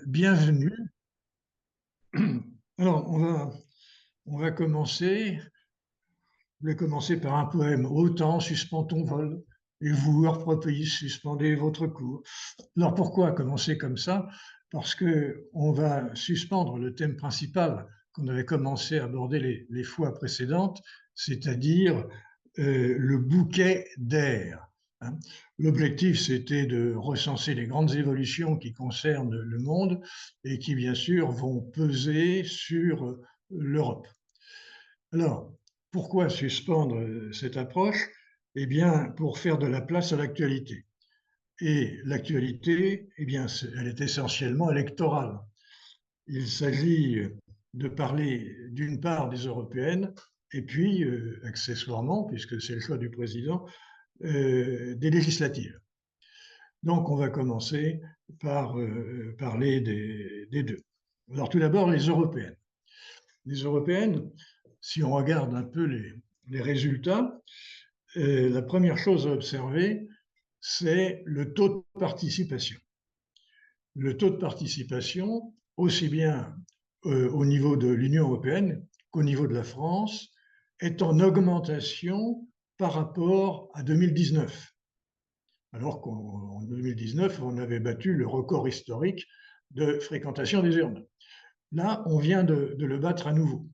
bienvenue. Alors, on va commencer. Je vais commencer par un poème. Ô temps, suspends ton vol, et vous, hors propre pays, suspendez votre cours. Alors, pourquoi commencer comme ça? Parce que on va suspendre le thème principal qu'on avait commencé à aborder les fois précédentes, c'est-à-dire le bouquet d'air. Hein. L'objectif, c'était de recenser les grandes évolutions qui concernent le monde et qui, bien sûr, vont peser sur l'Europe. Alors, pourquoi suspendre cette approche? Eh bien, pour faire de la place à l'actualité. Et l'actualité, eh bien, elle est essentiellement électorale. Il s'agit de parler d'une part des européennes et puis, accessoirement, puisque c'est le choix du président, des législatives. Donc, on va commencer par parler des deux. Alors, tout d'abord, les européennes. Les européennes, si on regarde un peu les résultats, la première chose à observer, c'est le taux de participation. Le taux de participation, aussi bien au niveau de l'Union européenne qu'au niveau de la France, est en augmentation par rapport à 2019. Alors qu'en 2019, on avait battu le record historique de fréquentation des urnes. Là, on vient de le battre à nouveau.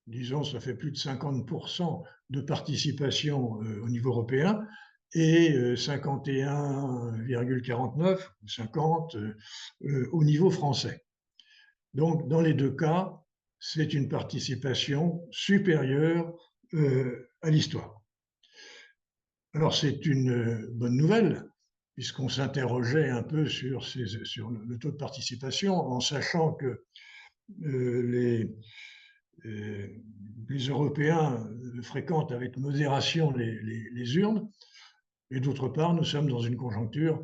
Disons, ça fait plus de 50% de participation au niveau européen et 51,49 ou 50 au niveau français. Donc, dans les deux cas, c'est une participation supérieure à l'histoire. Alors, c'est une bonne nouvelle, puisqu'on s'interrogeait un peu sur le taux de participation, en sachant que les Européens fréquentent avec modération les urnes, et d'autre part, nous sommes dans une conjoncture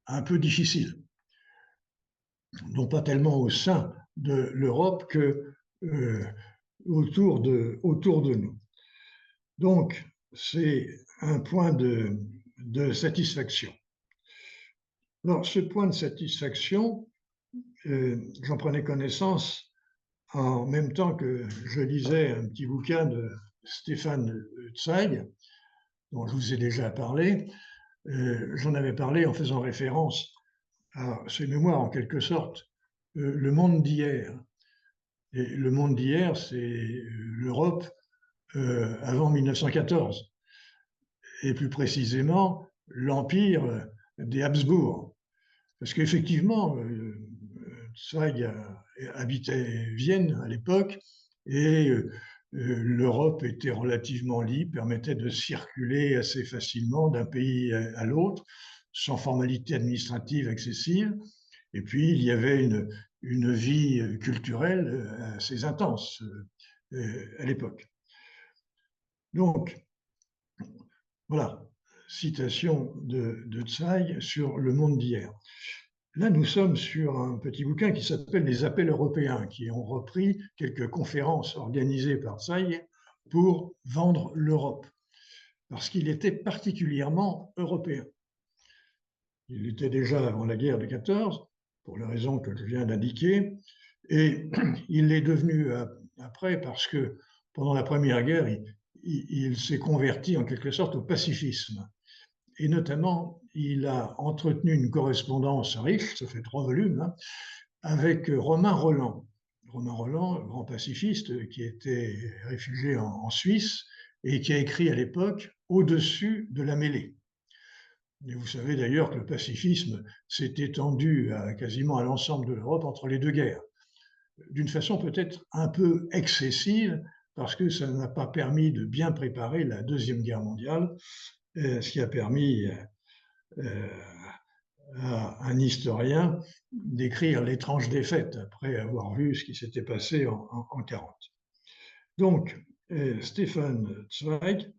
un peu difficile, non pas tellement au sein de l'Europe que autour de nous. Donc, c'est un point de satisfaction. Alors, ce point de satisfaction, j'en prenais connaissance en même temps que je lisais un petit bouquin de Stéphane Zweig, dont je vous ai déjà parlé. J'en avais parlé en faisant référence à ses mémoires, en quelque sorte, Le monde d'hier. Et le monde d'hier, c'est l'Europe avant 1914, et plus précisément l'empire des Habsbourg. Parce qu'effectivement, Zweig habitait Vienne à l'époque, et l'Europe était relativement libre, permettait de circuler assez facilement d'un pays à l'autre, sans formalité administrative excessive. Et puis, il y avait une vie culturelle assez intense à l'époque. Donc, voilà, citation de Zweig sur le monde d'hier. Là, nous sommes sur un petit bouquin qui s'appelle Les appels européens, qui ont repris quelques conférences organisées par Zweig pour vendre l'Europe, parce qu'il était particulièrement européen. Il l'était déjà avant la guerre de 14, pour les raisons que je viens d'indiquer, et il l'est devenu après parce que pendant la Première Guerre, il s'est converti en quelque sorte au pacifisme. Et notamment, il a entretenu une correspondance riche, ça fait 3 volumes, hein, avec Romain Rolland. Romain Rolland, grand pacifiste, qui était réfugié en Suisse et qui a écrit à l'époque Au-dessus de la mêlée. Et vous savez d'ailleurs que le pacifisme s'est étendu quasiment à l'ensemble de l'Europe entre les deux guerres, d'une façon peut-être un peu excessive, parce que ça n'a pas permis de bien préparer la Deuxième Guerre mondiale, ce qui a permis à un historien d'écrire l'étrange défaite après avoir vu ce qui s'était passé en 1940. Donc, Stefan Zweig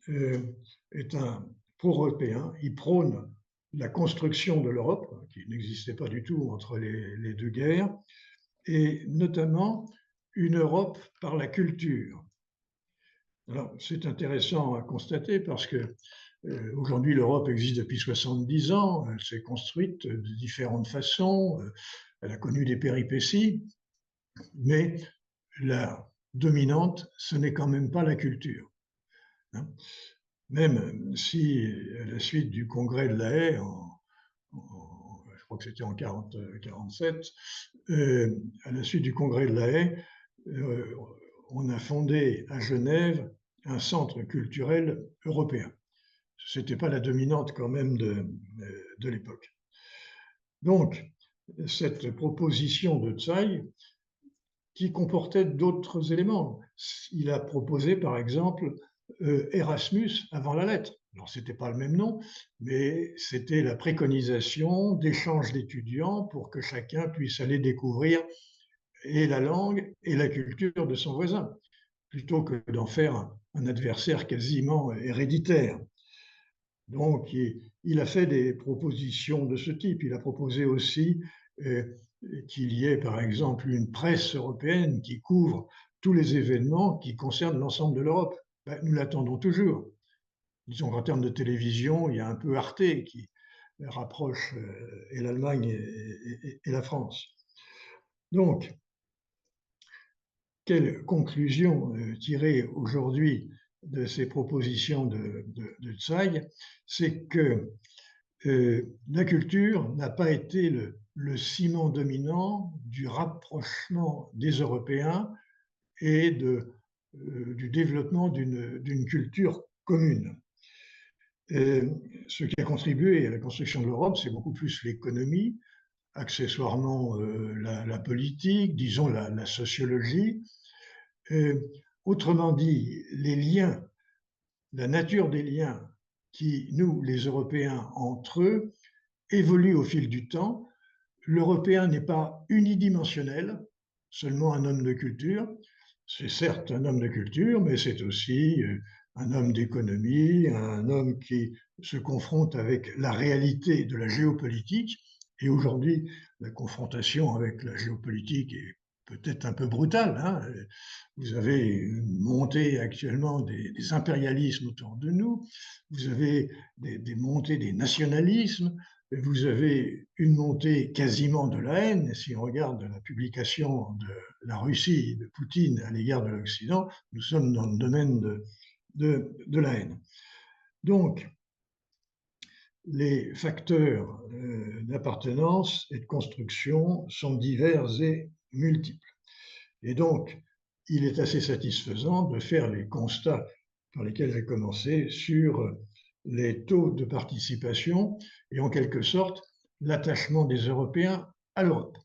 est un pro-européen, il prône la construction de l'Europe, qui n'existait pas du tout entre les deux guerres, et notamment une Europe par la culture. Alors, c'est intéressant à constater parce que aujourd'hui, l'Europe existe depuis 70 ans, elle s'est construite de différentes façons, elle a connu des péripéties, mais la dominante, ce n'est quand même pas la culture. Hein. Même si, à la suite du congrès de La Haye, je crois que c'était en 47, à la suite du congrès de La Haye, on a fondé à Genève un centre culturel européen. Ce n'était pas la dominante quand même de l'époque. Donc, cette proposition de Tsai, qui comportait d'autres éléments. Il a proposé, par exemple, Erasmus avant la lettre. Alors, ce n'était pas le même nom, mais c'était la préconisation d'échanges d'étudiants pour que chacun puisse aller découvrir et la langue et la culture de son voisin, plutôt que d'en faire un adversaire quasiment héréditaire. Donc, il a fait des propositions de ce type. Il a proposé aussi qu'il y ait, par exemple, une presse européenne qui couvre tous les événements qui concernent l'ensemble de l'Europe. Ben, nous l'attendons toujours. Disons qu'en termes de télévision, il y a un peu Arte qui rapproche et l'Allemagne et la France. Donc, quelle conclusion tirer aujourd'hui de ces propositions de Tsai? C'est que la culture n'a pas été le ciment dominant du rapprochement des Européens et du développement d'une culture commune. Ce qui a contribué à la construction de l'Europe, c'est beaucoup plus l'économie, accessoirement la politique, disons la sociologie. Autrement dit, les liens, la nature des liens qui, nous, les Européens, entre eux, évolue au fil du temps. L'Européen n'est pas unidimensionnel, seulement un homme de culture. C'est certes un homme de culture, mais c'est aussi un homme d'économie, un homme qui se confronte avec la réalité de la géopolitique. Et aujourd'hui, la confrontation avec la géopolitique est peut-être un peu brutale. Hein. Vous avez une montée actuellement des impérialismes autour de nous, vous avez des montées des nationalismes, vous avez une montée quasiment de la haine. Si on regarde la publication de la Russie, de Poutine à l'égard de l'Occident, nous sommes dans le domaine de la haine. Donc, les facteurs d'appartenance et de construction sont divers et multiples. Et donc, il est assez satisfaisant de faire les constats par lesquels j'ai commencé sur les taux de participation et en quelque sorte l'attachement des Européens à l'Europe.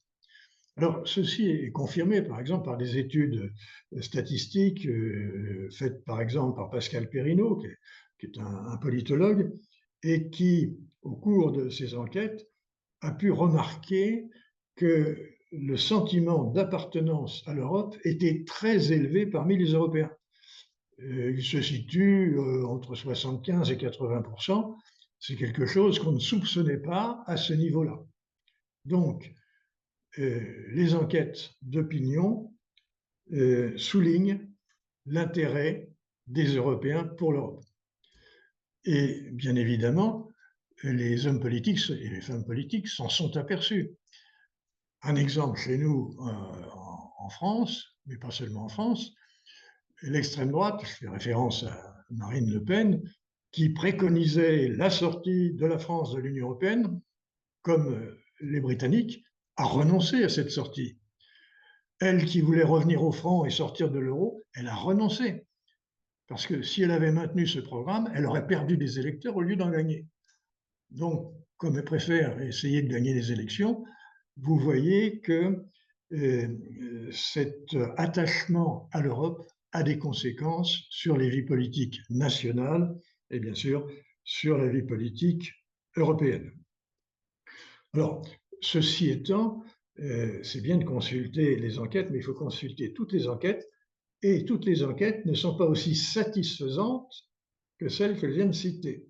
Alors, ceci est confirmé par exemple par des études statistiques faites par exemple par Pascal Perrineau, qui est un politologue, et qui, au cours de ses enquêtes, a pu remarquer que le sentiment d'appartenance à l'Europe était très élevé parmi les Européens. Il se situe entre 75 et 80%. C'est quelque chose qu'on ne soupçonnait pas à ce niveau-là. Donc, les enquêtes d'opinion soulignent l'intérêt des Européens pour l'Europe. Et bien évidemment, les hommes politiques et les femmes politiques s'en sont aperçus. Un exemple chez nous en France, mais pas seulement en France, l'extrême droite, je fais référence à Marine Le Pen, qui préconisait la sortie de la France de l'Union européenne, comme les Britanniques, a renoncé à cette sortie. Elle qui voulait revenir au franc et sortir de l'euro, elle a renoncé. Parce que si elle avait maintenu ce programme, elle aurait perdu des électeurs au lieu d'en gagner. Donc, comme elle préfère essayer de gagner les élections, vous voyez que cet attachement à l'Europe a des conséquences sur les vies politiques nationales et bien sûr sur la vie politique européenne. Alors, ceci étant, c'est bien de consulter les enquêtes, mais il faut consulter toutes les enquêtes, et toutes les enquêtes ne sont pas aussi satisfaisantes que celles que je viens de citer.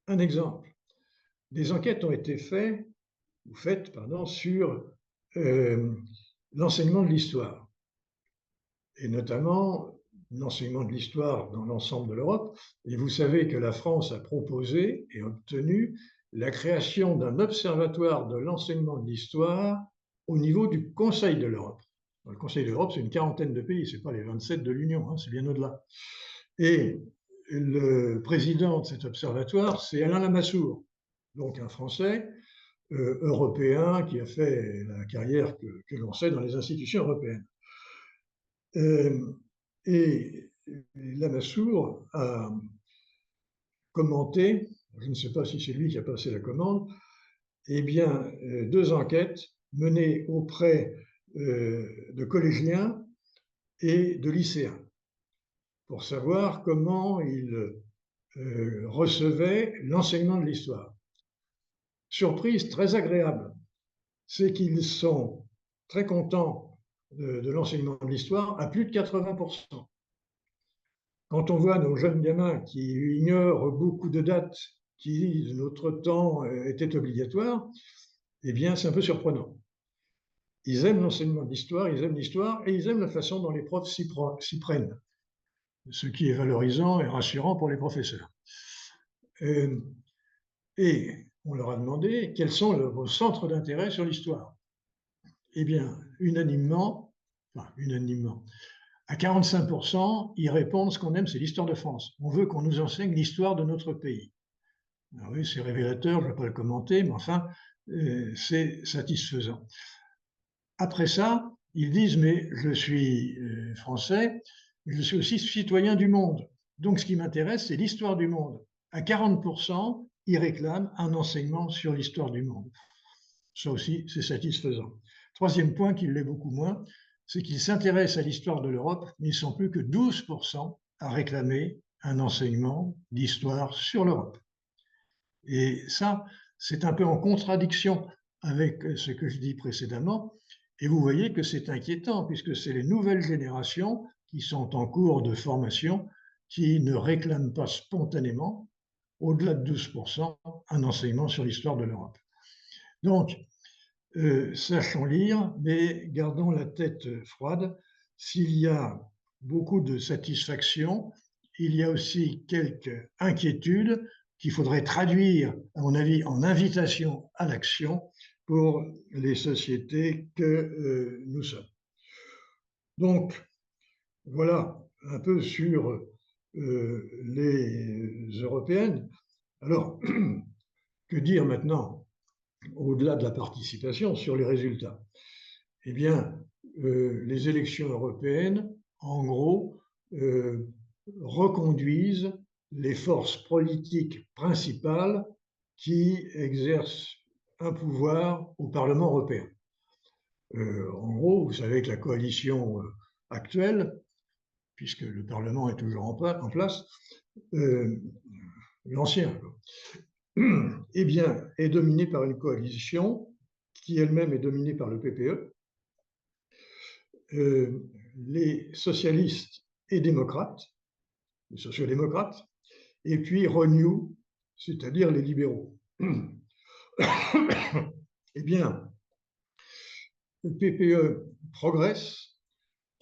Un exemple, des enquêtes ont été faites sur l'enseignement de l'histoire, et notamment l'enseignement de l'histoire dans l'ensemble de l'Europe. Et vous savez que la France a proposé et obtenu la création d'un observatoire de l'enseignement de l'histoire au niveau du Conseil de l'Europe. Le Conseil de l'Europe, c'est une quarantaine de pays, ce n'est pas les 27 de l'Union, hein, c'est bien au-delà. Et le président de cet observatoire, c'est Alain Lamassoure, donc un Français européen qui a fait la carrière que l'on sait dans les institutions européennes. Et Lamassoure a commenté, je ne sais pas si c'est lui qui a passé la commande, eh bien, deux enquêtes menées auprès de collégiens et de lycéens pour savoir comment ils recevaient l'enseignement de l'histoire. Surprise très agréable, c'est qu'ils sont très contents de l'enseignement de l'histoire à plus de 80%. Quand on voit nos jeunes gamins qui ignorent beaucoup de dates qui, de notre temps, étaient obligatoires, eh bien, c'est un peu surprenant. Ils aiment l'enseignement de l'histoire, ils aiment l'histoire et ils aiment la façon dont les profs s'y prennent, ce qui est valorisant et rassurant pour les professeurs. Et on leur a demandé quels sont vos centres d'intérêt sur l'histoire. Eh bien, unanimement, à 45%, ils répondent ce qu'on aime, c'est l'histoire de France. On veut qu'on nous enseigne l'histoire de notre pays. Alors oui, c'est révélateur, je ne vais pas le commenter, mais enfin, c'est satisfaisant. Après ça, ils disent, mais je suis français, mais je suis aussi citoyen du monde. Donc, ce qui m'intéresse, c'est l'histoire du monde. À 40%, ils réclament un enseignement sur l'histoire du monde. Ça aussi, c'est satisfaisant. Troisième point, qui l'est beaucoup moins, c'est qu'ils s'intéressent à l'histoire de l'Europe, mais ils ne sont plus que 12% à réclamer un enseignement d'histoire sur l'Europe. Et ça, c'est un peu en contradiction avec ce que je dis précédemment. Et vous voyez que c'est inquiétant, puisque c'est les nouvelles générations qui sont en cours de formation qui ne réclament pas spontanément, au-delà de 12%, un enseignement sur l'histoire de l'Europe. Donc, sachons lire, mais gardons la tête froide. S'il y a beaucoup de satisfaction, il y a aussi quelques inquiétudes qu'il faudrait traduire, à mon avis, en invitation à l'action pour les sociétés que nous sommes. Donc, voilà un peu sur les européennes. Alors, que dire maintenant, au-delà de la participation, sur les résultats? Eh bien, les élections européennes, en gros, reconduisent les forces politiques principales qui exercent un pouvoir au Parlement européen. En gros, vous savez que la coalition actuelle, puisque le Parlement est toujours en place, l'ancien, eh bien, est dominée par une coalition qui elle-même est dominée par le PPE, les socialistes et démocrates, les sociodémocrates, et puis Renew, c'est-à-dire les libéraux. Eh bien, le PPE progresse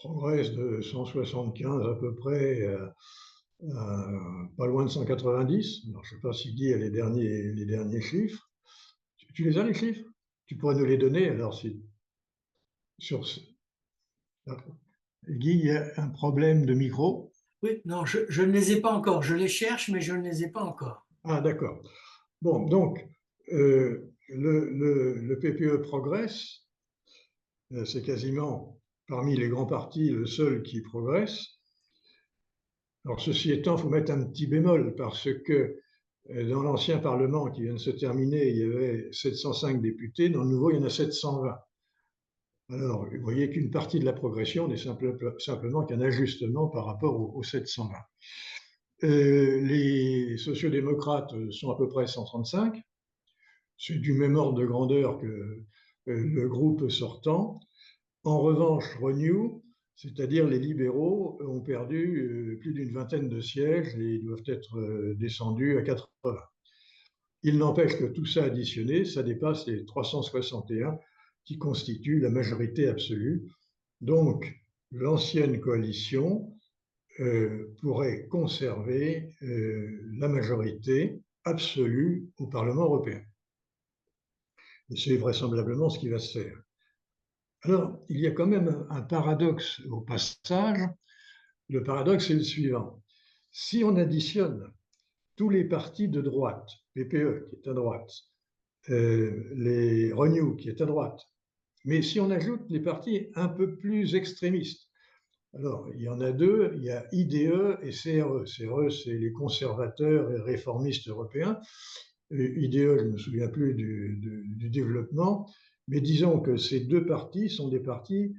de 175 à peu près à pas loin de 190. Alors, je ne sais pas s'il dit les derniers chiffres. Tu les as, les chiffres? Tu pourrais nous les donner, alors, si, sur ce... Guy, il y a un problème de micro. Oui, non, je ne les ai pas encore. Je les cherche, mais je ne les ai pas encore. Ah, d'accord. Bon, donc, le PPE progresse. C'est quasiment, parmi les grands partis, le seul qui progresse. Alors, ceci étant, il faut mettre un petit bémol, parce que dans l'ancien Parlement qui vient de se terminer, il y avait 705 députés. Dans le nouveau, il y en a 720. Alors, vous voyez qu'une partie de la progression n'est simplement qu'un ajustement par rapport aux 720. Les sociodémocrates sont à peu près 135. C'est du même ordre de grandeur que le groupe sortant. En revanche, Renew, c'est-à-dire les libéraux, ont perdu plus d'une vingtaine de sièges et ils doivent être descendus à 80. Il n'empêche que tout ça additionné, ça dépasse les 361 qui constituent la majorité absolue. Donc, l'ancienne coalition pourrait conserver la majorité absolue au Parlement européen. Et c'est vraisemblablement ce qui va se faire. Alors, il y a quand même un paradoxe au passage. Le paradoxe est le suivant. Si on additionne tous les partis de droite, PPE qui est à droite, les Renew qui est à droite, mais si on ajoute les partis un peu plus extrémistes, alors il y en a deux, il y a IDE et CRE. CRE, c'est les conservateurs et réformistes européens. IDE, je ne me souviens plus du développement, mais disons que ces deux partis sont des partis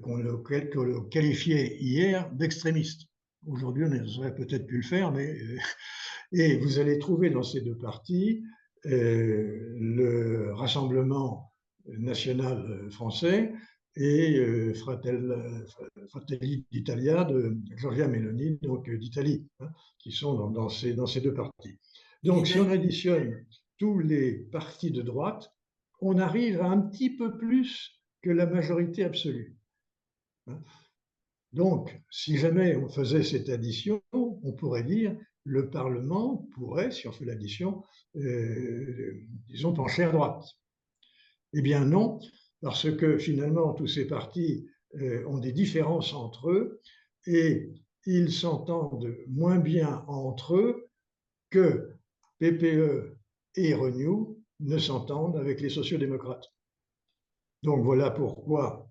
qu'on qualifiait hier d'extrémistes. Aujourd'hui, on aurait peut-être pu le faire, mais et vous allez trouver dans ces deux partis le Rassemblement national français et Fratelli d'Italia de Giorgia Meloni, donc d'Italie, hein, qui sont dans ces deux partis. Donc, si on additionne tous les partis de droite, on arrive à un petit peu plus que la majorité absolue. Donc, si jamais on faisait cette addition, on pourrait dire le Parlement pourrait, si on fait l'addition, disons, pencher à droite. Eh bien non, parce que finalement, tous ces partis ont des différences entre eux et ils s'entendent moins bien entre eux que PPE et Renew ne s'entendent avec les sociaux-démocrates. Donc voilà pourquoi,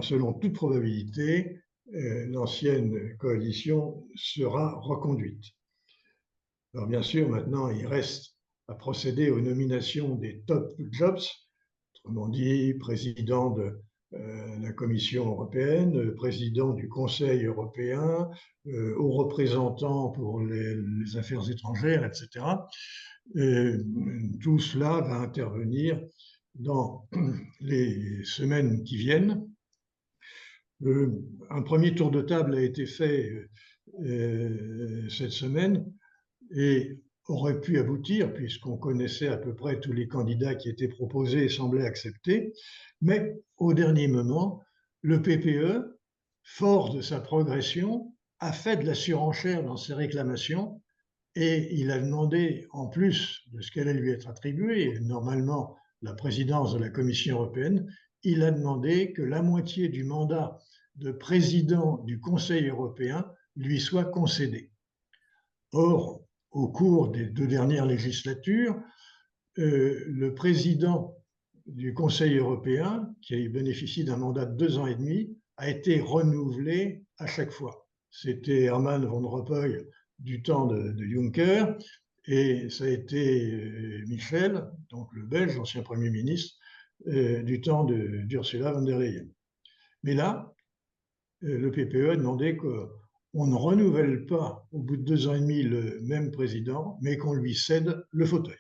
selon toute probabilité, l'ancienne coalition sera reconduite. Alors bien sûr, maintenant, il reste à procéder aux nominations des top jobs, autrement dit, président de la Commission européenne, président du Conseil européen, aux représentants pour les affaires étrangères, etc. Tout cela va intervenir dans les semaines qui viennent. Un premier tour de table a été fait cette semaine et aurait pu aboutir, puisqu'on connaissait à peu près tous les candidats qui étaient proposés et semblaient accepter. Mais au dernier moment, le PPE, fort de sa progression, a fait de la surenchère dans ses réclamations et il a demandé, en plus de ce qu'elle allait lui être attribué, normalement la présidence de la Commission européenne, il a demandé que la moitié du mandat de président du Conseil européen lui soit concédée. Or, au cours des 2 dernières législatures, le président du Conseil européen, qui bénéficie d'un mandat de 2 ans et demi, a été renouvelé à chaque fois. C'était Herman Van Rompuy du temps de Juncker, et ça a été Michel, donc le Belge, ancien Premier ministre, du temps d'Ursula von der Leyen. Mais là, le PPE a demandé qu'on ne renouvelle pas au bout de 2 ans et demi le même président, mais qu'on lui cède le fauteuil.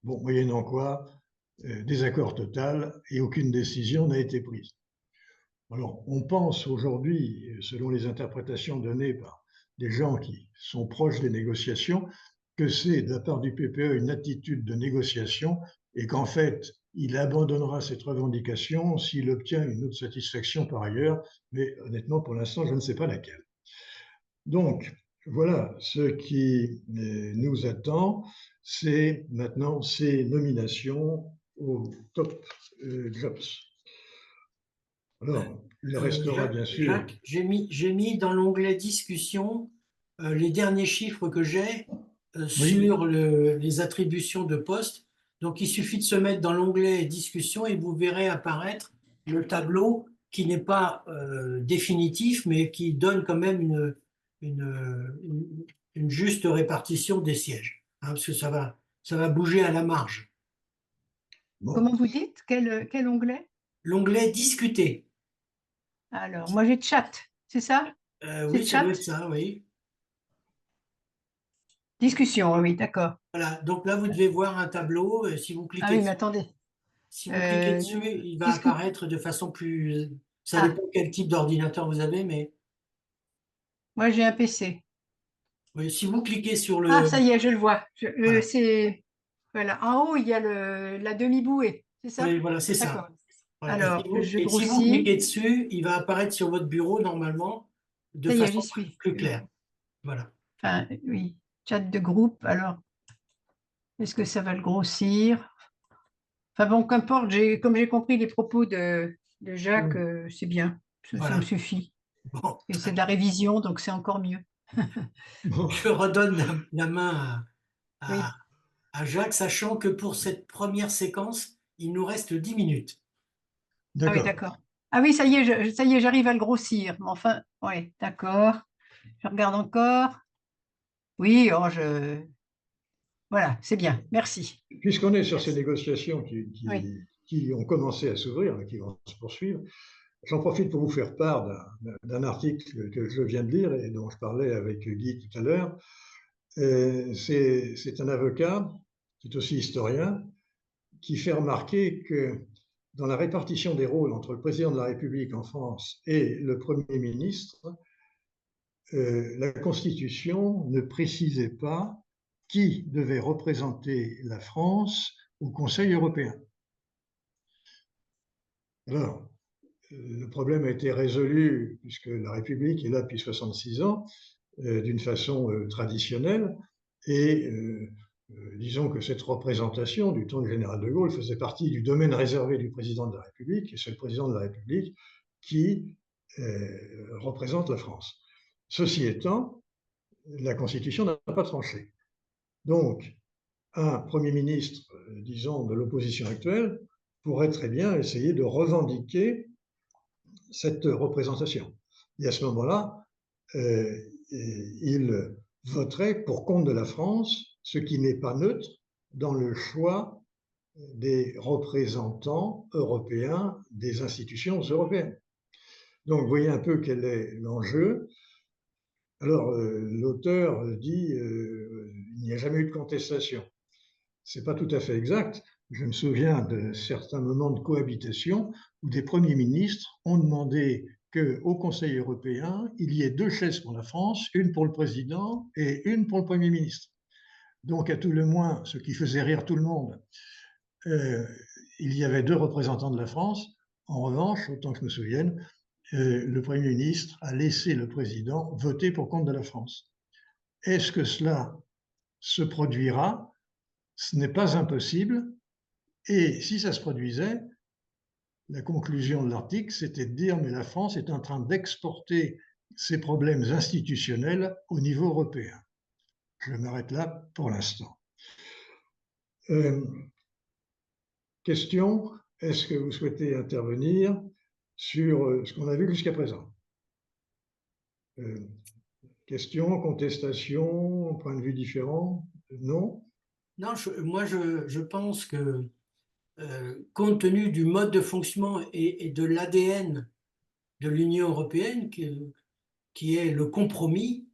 Bon, moyennant quoi, désaccord total et aucune décision n'a été prise. Alors, on pense aujourd'hui, selon les interprétations données par des gens qui sont proches des négociations, que c'est de la part du PPE une attitude de négociation et qu'en fait, il abandonnera cette revendication s'il obtient une autre satisfaction par ailleurs, mais honnêtement, pour l'instant, je ne sais pas laquelle. Donc, voilà, ce qui nous attend, c'est maintenant ces nominations aux top jobs. Alors, il restera bien sûr. Jacques, j'ai mis dans l'onglet discussion les derniers chiffres que j'ai sur les attributions de postes. Donc, il suffit de se mettre dans l'onglet discussion et vous verrez apparaître le tableau qui n'est pas définitif, mais qui donne quand même une juste répartition des sièges, hein, parce que ça va bouger à la marge. Bon. Comment vous dites? Quel onglet? L'onglet discuter. Alors, moi j'ai chat, c'est ça? Oui, ça doit être ça, oui. Discussion, oui, d'accord. Voilà, donc là, vous devez voir un tableau. Si vous cliquez, ah oui, mais attendez. Si vous cliquez dessus, il va apparaître de façon plus... Ça dépend quel type d'ordinateur vous avez, mais... Moi, j'ai un PC. Oui, si vous cliquez sur le... Ah, ça y est, je le vois. Voilà. Voilà. En haut, il y a la demi-bouée, c'est ça? Oui, voilà, c'est ça. Voilà. Alors, si vous cliquez dessus, il va apparaître sur votre bureau, normalement, de façon plus claire. Voilà. Enfin, oui, chat de groupe, alors... Est-ce que ça va le grossir? Enfin bon, qu'importe, comme j'ai compris les propos de Jacques, c'est bien, ça me Voilà. suffit. Bon, Et c'est de la révision, donc c'est encore mieux. je redonne la main Oui. à Jacques, sachant que pour cette première séquence, il nous reste 10 minutes. Ah oui, D'accord. d'accord. Ah oui, ça y est, ça y est, j'arrive à le grossir. Mais enfin, oui, d'accord. Je regarde encore. Oui, oh, voilà, c'est bien, merci. Puisqu'on est sur ces Merci. négociations Oui, qui ont commencé à s'ouvrir et qui vont se poursuivre, j'en profite pour vous faire part d'un article que je viens de lire et dont je parlais avec Guy tout à l'heure. C'est un avocat, qui est aussi historien, qui fait remarquer que dans la répartition des rôles entre le président de la République en France et le Premier ministre, la Constitution ne précisait pas qui devait représenter la France au Conseil européen. Alors, le problème a été résolu puisque la République est là depuis 66 ans d'une façon traditionnelle et disons que cette représentation du temps du général de Gaulle faisait partie du domaine réservé du président de la République et c'est le président de la République qui représente la France. Ceci étant, la Constitution n'a pas tranché. Donc, un Premier ministre, disons, de l'opposition actuelle, pourrait très bien essayer de revendiquer cette représentation. Et à ce moment-là, il voterait pour compte de la France, ce qui n'est pas neutre dans le choix des représentants européens des institutions européennes. Donc, vous voyez un peu quel est l'enjeu. Alors, l'auteur dit il n'y a jamais eu de contestation. Ce n'est pas tout à fait exact. Je me souviens de certains moments de cohabitation où des premiers ministres ont demandé qu'au Conseil européen, il y ait 2 chaises pour la France, une pour le président et une pour le Premier ministre. Donc, à tout le moins, ce qui faisait rire tout le monde, il y avait 2 représentants de la France. En revanche, autant que je me souvienne, le Premier ministre a laissé le président voter pour compte de la France. Est-ce que cela se produira? Ce n'est pas impossible. Et si ça se produisait, la conclusion de l'article, c'était de dire mais la France est en train d'exporter ses problèmes institutionnels au niveau européen. Je m'arrête là pour l'instant. Question, est-ce que vous souhaitez intervenir sur ce qu'on a vu jusqu'à présent? Question, contestation, point de vue différent? Non? Non, moi, je pense que compte tenu du mode de fonctionnement et de l'ADN de l'Union européenne, qui est le compromis,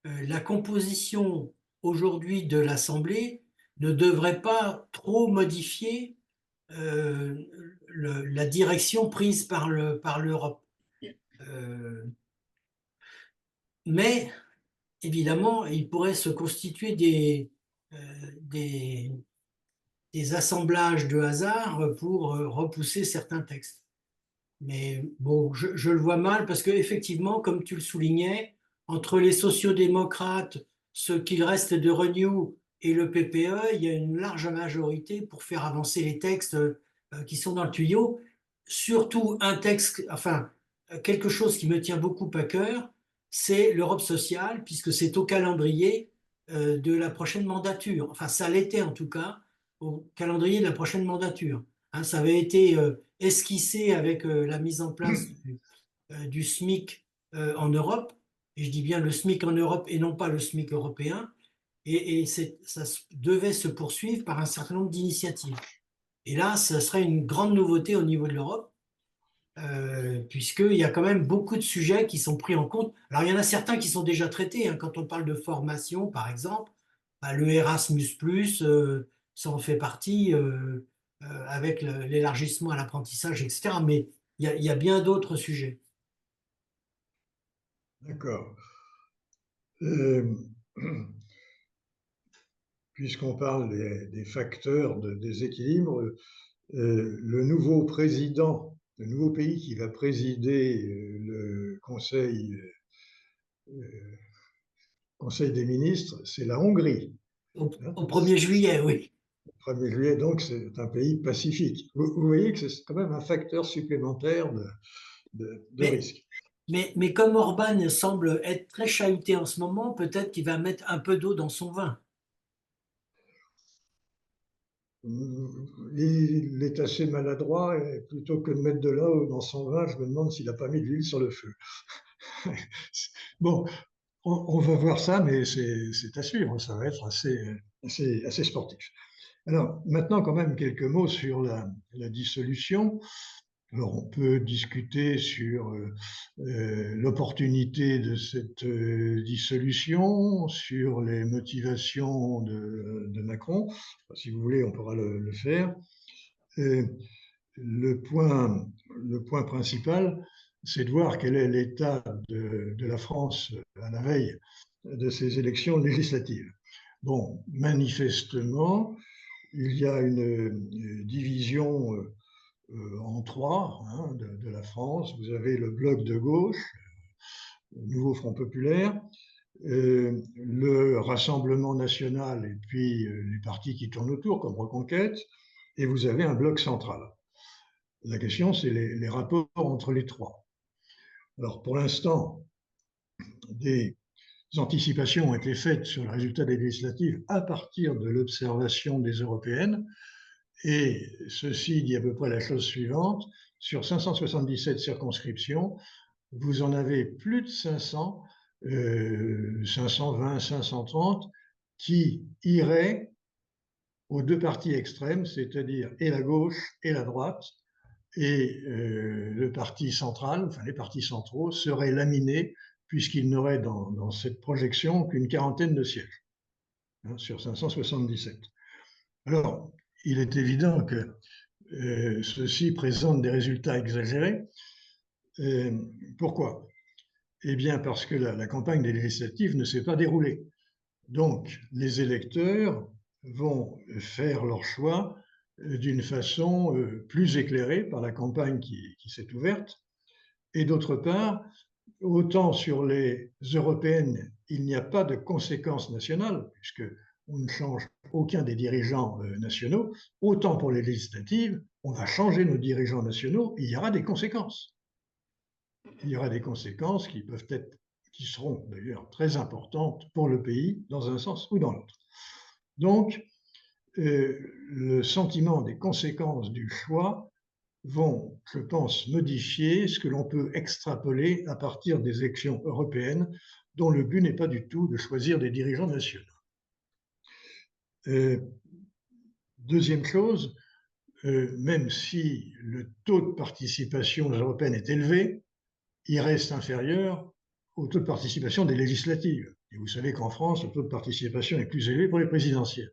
la composition aujourd'hui de l'Assemblée ne devrait pas trop modifier la direction prise par l'Europe. Mais évidemment, il pourrait se constituer des assemblages de hasard pour repousser certains textes. Mais bon, je le vois mal parce qu'effectivement, comme tu le soulignais, entre les sociodémocrates, ce qu'il reste de Renew et le PPE, il y a une large majorité pour faire avancer les textes qui sont dans le tuyau. Surtout un texte, enfin, quelque chose qui me tient beaucoup à cœur, c'est l'Europe sociale, puisque c'est au calendrier de la prochaine mandature. Enfin, ça l'était en tout cas au calendrier de la prochaine mandature. Hein, ça avait été esquissé avec la mise en place du SMIC en Europe, et je dis bien le SMIC en Europe et non pas le SMIC européen, et ça devait se poursuivre par un certain nombre d'initiatives. Et là, ça serait une grande nouveauté au niveau de l'Europe, puisqu'il y a quand même beaucoup de sujets qui sont pris en compte. Alors, il y en a certains qui sont déjà traités, hein, quand on parle de formation, par exemple, bah, le Erasmus+, ça en fait partie avec l'élargissement à l'apprentissage, etc. Mais il y a bien d'autres sujets. D'accord. Puisqu'on parle des facteurs de déséquilibre, le nouveau président, le nouveau pays qui va présider le Conseil des ministres, c'est la Hongrie. Au 1er juillet, oui. 1er juillet, donc c'est un pays pacifique. Vous voyez que c'est quand même un facteur supplémentaire de risque. Mais comme Orban semble être très chahuté en ce moment, peut-être qu'il va mettre un peu d'eau dans son vin. Il est assez maladroit et plutôt que de mettre de l'eau dans son vin, je me demande s'il n'a pas mis de l'huile sur le feu. Bon, on va voir ça, mais c'est à suivre, ça va être assez sportif. Alors, maintenant, quand même, quelques mots sur la dissolution. Alors, on peut discuter sur l'opportunité de cette dissolution, sur les motivations de Macron. Si vous voulez, on pourra le faire. Le point principal, c'est de voir quel est l'état de la France à la veille de ces élections législatives. Bon, manifestement, il y a une division en trois de la France. Vous avez le bloc de gauche, le Nouveau Front Populaire, le Rassemblement national et puis les partis qui tournent autour, comme Reconquête, et vous avez un bloc central. La question, c'est les rapports entre les trois. Alors, pour l'instant, des anticipations ont été faites sur le résultat des législatives à partir de l'observation des européennes. Et ceci dit à peu près la chose suivante. Sur 577 circonscriptions, vous en avez plus de 500, 520, 530, qui iraient aux deux partis extrêmes, c'est-à-dire et la gauche et la droite, et le parti central, enfin les partis centraux, seraient laminés puisqu'ils n'auraient dans cette projection qu'une quarantaine de sièges sur 577. Alors, il est évident que ceci présente des résultats exagérés. Pourquoi? Eh bien, parce que la campagne des législatives ne s'est pas déroulée. Donc, les électeurs vont faire leur choix d'une façon plus éclairée par la campagne qui s'est ouverte. Et d'autre part, autant sur les européennes, il n'y a pas de conséquences nationales, puisque on ne change aucun des dirigeants nationaux, autant pour les législatives, on va changer nos dirigeants nationaux, et il y aura des conséquences. Il y aura des conséquences qui seront d'ailleurs très importantes pour le pays, dans un sens ou dans l'autre. Donc, le sentiment des conséquences du choix vont, je pense, modifier ce que l'on peut extrapoler à partir des élections européennes, dont le but n'est pas du tout de choisir des dirigeants nationaux. Deuxième chose, même si le taux de participation européenne est élevé, il reste inférieur au taux de participation des législatives. Et vous savez qu'en France, le taux de participation est plus élevé pour les présidentielles.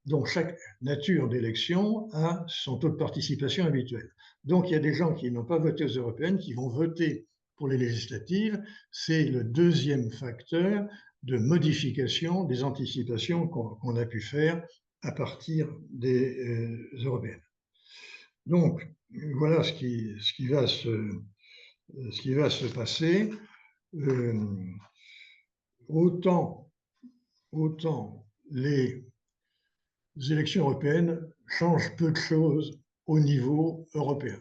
Donc, chaque nature d'élection a son taux de participation habituel. Donc, il y a des gens qui n'ont pas voté aux européennes qui vont voter pour les législatives. C'est le deuxième facteur de modification des anticipations qu'on a pu faire à partir des européennes. Donc, voilà ce qui va se passer. Autant les élections européennes changent peu de choses au niveau européen.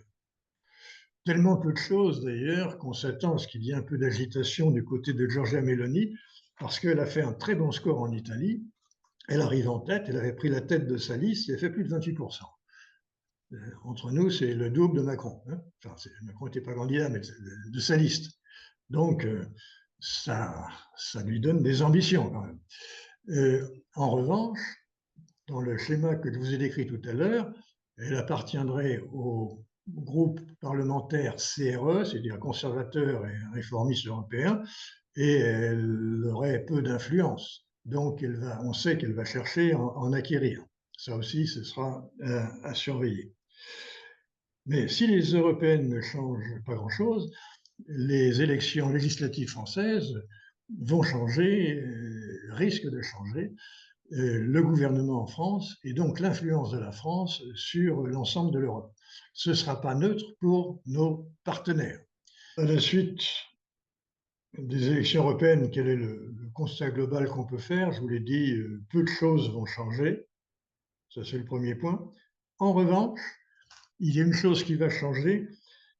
Tellement peu de choses d'ailleurs qu'on s'attend à ce qu'il y ait un peu d'agitation du côté de Giorgia Meloni, parce qu'elle a fait un très bon score en Italie. Elle arrive en tête, elle avait pris la tête de sa liste et elle fait plus de 28%. Entre nous, c'est le double de Macron. Enfin, Macron n'était pas candidat, mais de sa liste. Donc, ça lui donne des ambitions quand même. En revanche, dans le schéma que je vous ai décrit tout à l'heure, elle appartiendrait au groupe parlementaire CRE, c'est-à-dire conservateur et réformiste européen, et elle aurait peu d'influence. Donc, on sait qu'elle va chercher en acquérir. Ça aussi, ce sera à surveiller. Mais si les européennes ne changent pas grand-chose, les élections législatives françaises vont changer, risquent de changer le gouvernement en France et donc l'influence de la France sur l'ensemble de l'Europe. Ce ne sera pas neutre pour nos partenaires. À la suite des élections européennes, quel est le constat global qu'on peut faire? Je vous l'ai dit, peu de choses vont changer. Ça, c'est le premier point. En revanche, il y a une chose qui va changer,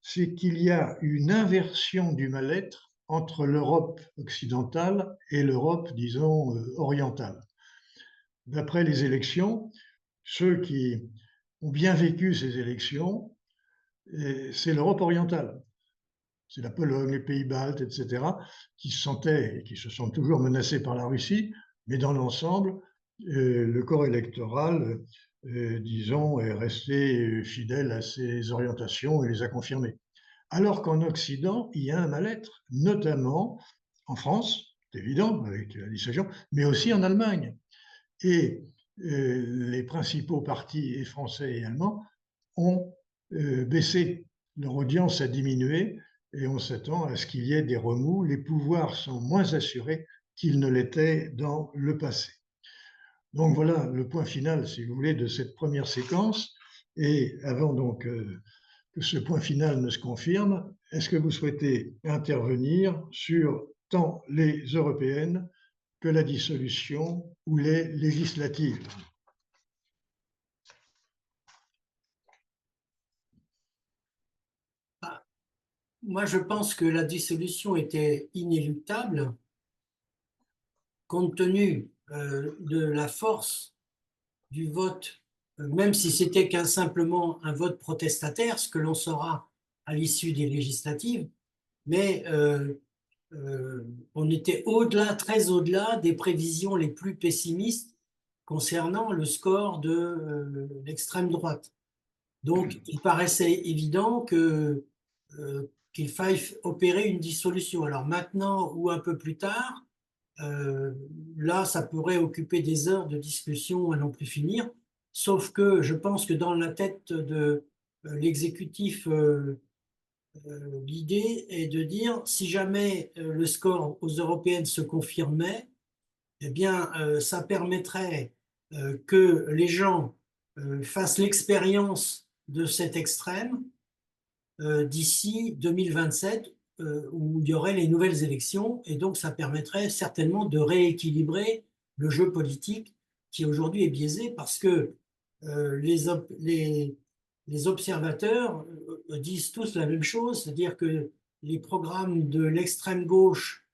c'est qu'il y a une inversion du mal-être entre l'Europe occidentale et l'Europe, disons, orientale. D'après les élections, ceux qui ont bien vécu ces élections, c'est l'Europe orientale. C'est la Pologne, les pays baltes, etc., qui se sentaient et qui se sentent toujours menacés par la Russie, mais dans l'ensemble, le corps électoral, disons, est resté fidèle à ses orientations et les a confirmées. Alors qu'en Occident, il y a un mal-être, notamment en France, c'est évident, avec la dissuasion, mais aussi en Allemagne. Et les principaux partis, et français et allemands, ont baissé. Leur audience a diminué et on s'attend à ce qu'il y ait des remous. Les pouvoirs sont moins assurés qu'ils ne l'étaient dans le passé. Donc voilà le point final, si vous voulez, de cette première séquence. Et avant donc que ce point final ne se confirme, est-ce que vous souhaitez intervenir sur tant les européennes que la dissolution ou les législatives? Moi, je pense que la dissolution était inéluctable compte tenu de la force du vote, même si c'était simplement un vote protestataire, ce que l'on saura à l'issue des législatives, mais on était au-delà, très au-delà des prévisions les plus pessimistes concernant le score de l'extrême droite. Donc, il paraissait évident qu'il faille opérer une dissolution. Alors maintenant ou un peu plus tard, là, ça pourrait occuper des heures de discussion à n'en plus finir, sauf que je pense que dans la tête de l'exécutif, l'idée est de dire, si jamais le score aux européennes se confirmait, eh bien, ça permettrait que les gens fassent l'expérience de cet extrême d'ici 2027, où il y aurait les nouvelles élections, et donc ça permettrait certainement de rééquilibrer le jeu politique qui aujourd'hui est biaisé parce que les observateurs disent tous la même chose, c'est-à-dire que les programmes de l'extrême gauche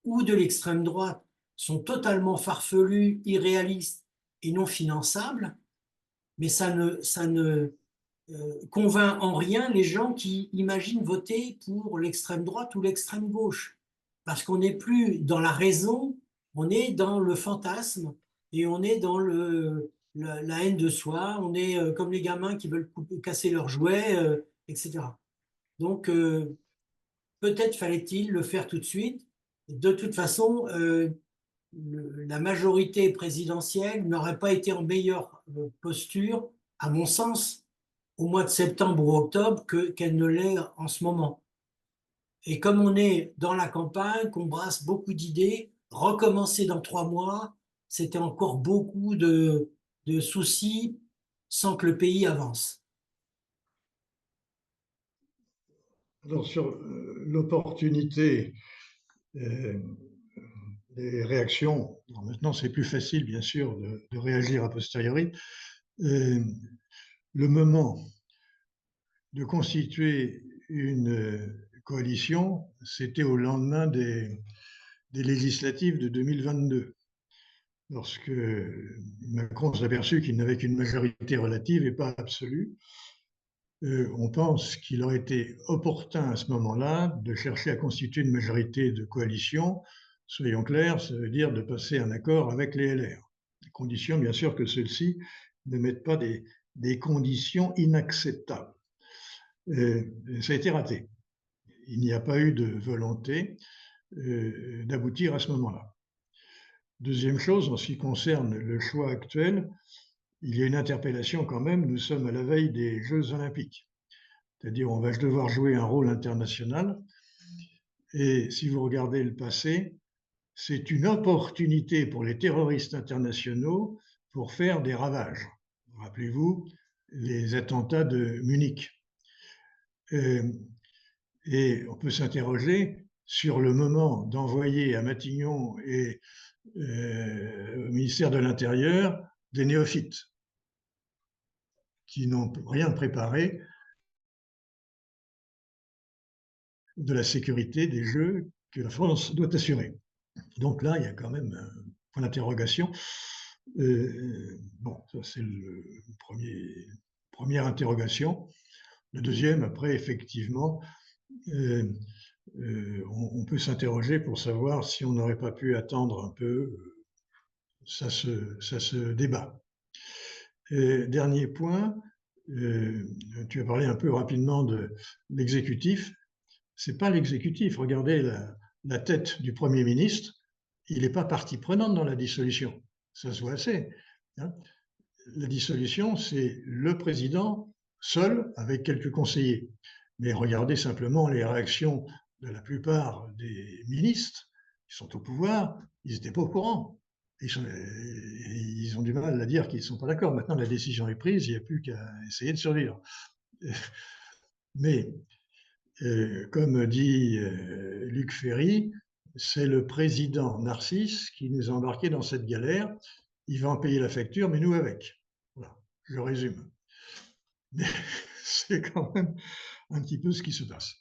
ou de l'extrême droite sont totalement farfelus, irréalistes et non finançables, mais ça ne convainc en rien les gens qui imaginent voter pour l'extrême droite ou l'extrême gauche. Parce qu'on n'est plus dans la raison, on est dans le fantasme et on est dans la haine de soi, on est comme les gamins qui veulent casser leurs jouets, etc. Donc, peut-être fallait-il le faire tout de suite. De toute façon, la majorité présidentielle n'aurait pas été en meilleure posture, à mon sens, au mois de septembre ou octobre qu'elle ne l'est en ce moment. Et comme on est dans la campagne, qu'on brasse beaucoup d'idées, recommencer dans 3 mois, c'était encore beaucoup de soucis sans que le pays avance. Alors, sur l'opportunité des réactions, maintenant c'est plus facile bien sûr de réagir a posteriori. Le moment de constituer une coalition, c'était au lendemain des législatives de 2022, lorsque Macron s'est aperçu qu'il n'avait qu'une majorité relative et pas absolue. On pense qu'il aurait été opportun à ce moment-là de chercher à constituer une majorité de coalition. Soyons clairs, ça veut dire de passer un accord avec les LR. À condition, bien sûr, que ceux-ci ne mettent pas des conditions inacceptables. Ça a été raté. Il n'y a pas eu de volonté d'aboutir à ce moment-là. Deuxième chose, en ce qui concerne le choix actuel, il y a une interpellation quand même. Nous sommes à la veille des Jeux Olympiques. C'est-à-dire on va devoir jouer un rôle international. Et si vous regardez le passé, c'est une opportunité pour les terroristes internationaux pour faire des ravages. Rappelez-vous les attentats de Munich. Et on peut s'interroger sur le moment d'envoyer à Matignon et au ministère de l'Intérieur des néophytes qui n'ont rien préparé de la sécurité des Jeux que la France doit assurer. Donc là, il y a quand même un point d'interrogation. Bon, ça c'est première interrogation. Le deuxième, après, effectivement, on peut s'interroger pour savoir si on n'aurait pas pu attendre un peu. Ça se débat. Dernier point, tu as parlé un peu rapidement de l'exécutif. Ce n'est pas l'exécutif. Regardez la tête du Premier ministre. Il n'est pas partie prenante dans la dissolution. Ça se voit assez. Hein. La dissolution, c'est le président seul avec quelques conseillers. Mais regardez simplement les réactions de la plupart des ministres qui sont au pouvoir. Ils n'étaient pas au courant. Ils ont du mal à dire qu'ils ne sont pas d'accord. Maintenant, la décision est prise, il n'y a plus qu'à essayer de survivre. Mais, comme dit Luc Ferry, c'est le président Narcisse qui nous a embarqués dans cette galère. Il va en payer la facture, mais nous avec. Voilà, je résume. Mais c'est quand même un petit peu ce qui se passe.